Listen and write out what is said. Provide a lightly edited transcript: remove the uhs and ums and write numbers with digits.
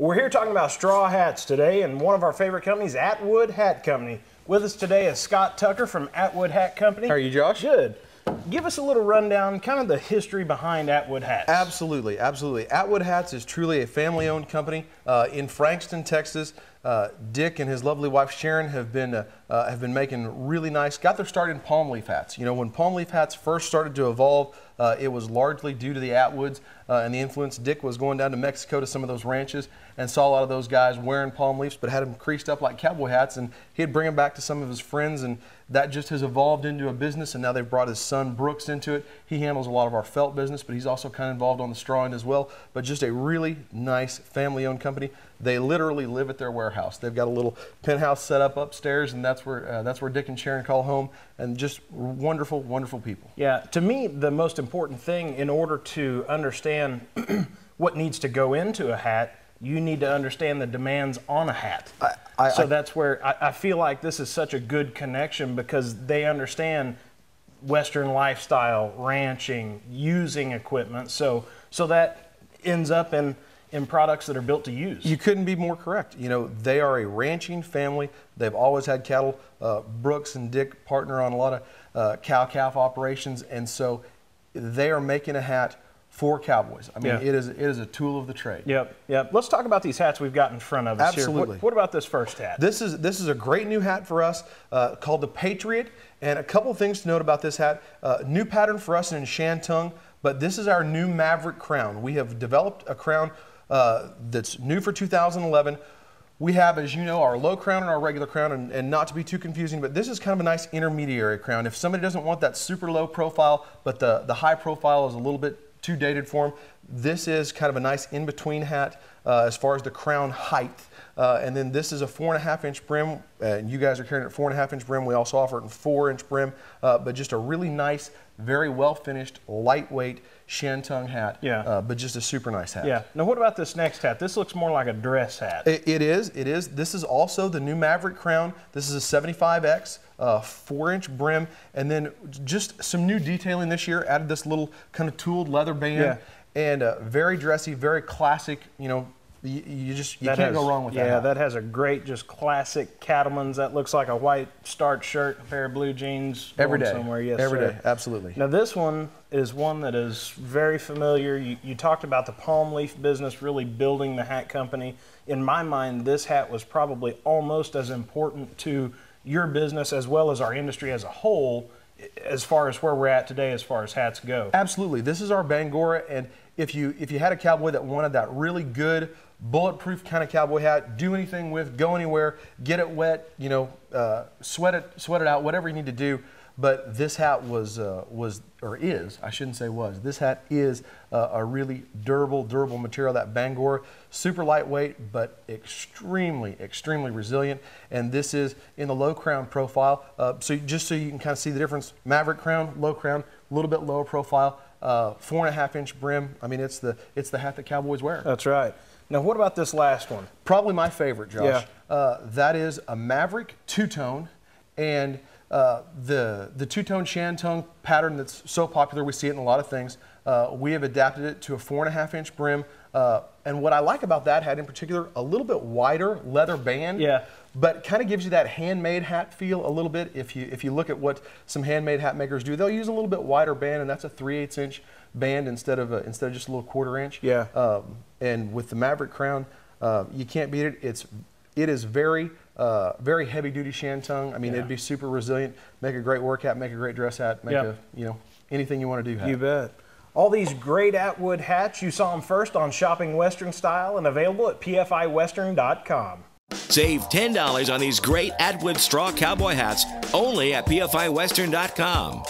We're here talking about straw hats today, and one of our favorite companies, Atwood Hat Company. With us today is Scott Tucker from Atwood Hat Company. How are you, Josh? Good. Give us a little rundown, kind of the history behind Atwood Hats. Absolutely, absolutely. Atwood Hats is truly a family-owned company in Frankston, Texas. Dick and his lovely wife Sharon have been making really nice. Got their start in palm leaf hats. You know, when palm leaf hats first started to evolve, it was largely due to the Atwoods and the influence. Dick was going down to Mexico to some of those ranches and saw a lot of those guys wearing palm leaves, but had them creased up like cowboy hats, and he'd bring them back to some of his friends, and that just has evolved into a business. And now they've brought his son Brooks into it. He handles a lot of our felt business, but he's also kind of involved on the straw end as well. But just a really nice family-owned company. They literally live at their warehouse. They've got a little penthouse set up upstairs, and that's where Dick and Sharon call home. And just wonderful, wonderful people. Yeah, to me, the most important thing in order to understand what needs to go into a hat, you need to understand the demands on a hat. So that's where I feel like this is such a good connection, because they understand Western lifestyle, ranching, using equipment. So that ends up in products that are built to use. You couldn't be more correct. You know, they are a ranching family. They've always had cattle. Brooks and Dick partner on a lot of cow-calf operations, and so they are making a hat for cowboys. I mean, it is a tool of the trade. Yep. Let's talk about these hats we've got in front of us. Absolutely. Here. What about this first hat? This is a great new hat for us called the Patriot. And a couple of things to note about this hat. New pattern for us in Shantung, but this is our new Maverick crown. We have developed a crown that's new for 2011. We have, as you know, our low crown and our regular crown, and not to be too confusing, but this is kind of a nice intermediary crown. If somebody doesn't want that super low profile, but the high profile is a little bit too dated for them, this is kind of a nice in-between hat as far as the crown height. And then this is a 4.5-inch brim, and you guys are carrying it 4.5-inch brim. We also offer it in 4-inch brim, but just a really nice, very well-finished, lightweight Shantung hat, but just a super nice hat. Yeah. Now, what about this next hat? This looks more like a dress hat. It is. This is also the new Maverick crown. This is a 75X, 4-inch brim, and then just some new detailing this year. Added this little kind of tooled leather band, and very dressy, very classic. You know, you can't go wrong with that. Yeah, that has a great, just classic cattleman's. That looks like a white starched shirt, a pair of blue jeans. Every day. Somewhere. Yes, Every sir. day, absolutely. Now this one is one that is very familiar. You talked about the palm leaf business really building the hat company. In my mind, this hat was probably almost as important to your business as well as our industry as a whole, as far as where we're at today as far as hats go. Absolutely. This is our Bangora, and if you had a cowboy that wanted that really good bulletproof kind of cowboy hat, do anything with, go anywhere, get it wet, you know, sweat it out, whatever you need to do. But this hat was, I shouldn't say was, this hat is a really durable material, that Bangora, super lightweight, but extremely resilient. And this is in the low crown profile. So just so you can kind of see the difference, Maverick crown, low crown, a little bit lower profile, 4.5-inch brim. I mean, it's the hat that cowboys wear. That's right. Now, what about this last one? Probably my favorite, Josh. Yeah. That is a Maverick Two-Tone, and the two-tone Shantung pattern that's so popular, we see it in a lot of things. We have adapted it to a 4.5-inch brim, and what I like about that hat in particular, a little bit wider leather band. Yeah. But kind of gives you that handmade hat feel a little bit. If you look at what some handmade hat makers do, they'll use a little bit wider band, and that's a 3/8-inch band instead of just a little 1/4 inch. Yeah. And with the Maverick crown, you can't beat it. It is very heavy duty Shantung. I mean, it'd be super resilient. Make a great work hat. Make a great dress hat. Make anything you want to do. Hat. You bet. All these great Atwood hats, you saw them first on Shopping Western Style and available at pfiwestern.com. Save $10 on these great Atwood straw cowboy hats only at pfiwestern.com.